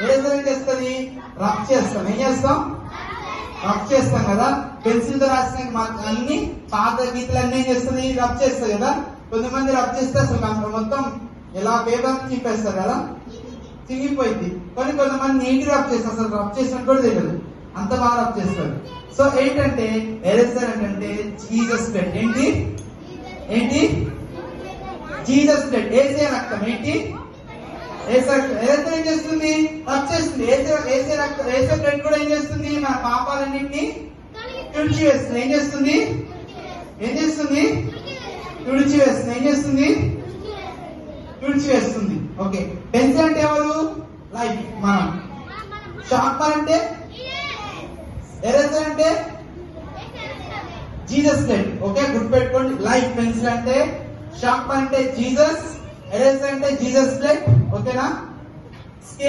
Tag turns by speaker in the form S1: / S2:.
S1: Eraser ఏం చేస్తుంది? Rub చేస్తాం. ఏం చేస్తాం? రబ్ చేస్తాం కదా. పెన్సిల్ తో రాసిన అన్ని పాత గీతలన్నీ ఏం చేస్తుంది? రబ్ చేస్తుంది కదా. కొంతమంది రబ్ చేస్తే అసలు మొత్తం ఎలా పేపర్ చింపేస్తారు కదా, చిరిగిపోయింది. కొంతమంది నీటి రబ్ చేస్తారు, అసలు రబ్ చేసినట్టు కూడా తెలియదు, అంత బాగా రబ్ చేస్తారు. సో ఏంటంటే ఎరేజర్ అంటే జీసస్ బ్లడ్. ఏంటి ఏంటి? జీసస్ బ్లడ్, ఏసే రక్తం. ఏంటి? ఏసే ఏం చేస్తుంది? రబ్ చేస్తుంది. ఏసే బ్లడ్ కూడా ఏం చేస్తుంది? మన పాపాలన్నింటినీ తుడిచివేస్తుంది. ఏం చేస్తుంది? ఏం చేస్తుంది? తుడిచివేస్తుంది. ఏం చేస్తుంది? తుడిచివేస్తుంది. ఓకే. పెన్సిల్ అంటే ఎవరు? లైఫ్, మనం. షార్పర్ అంటే? ఎరేజర్ అంటే? Jesus blood. ఓకే, గుర్తుపెట్టుకోండి. లైఫ్ పెన్సిల్ అంటే, షార్పర్ అంటే జీసస్, ఎరేజర్ అంటే జీసస్ బ్లడ్. ఓకేనా?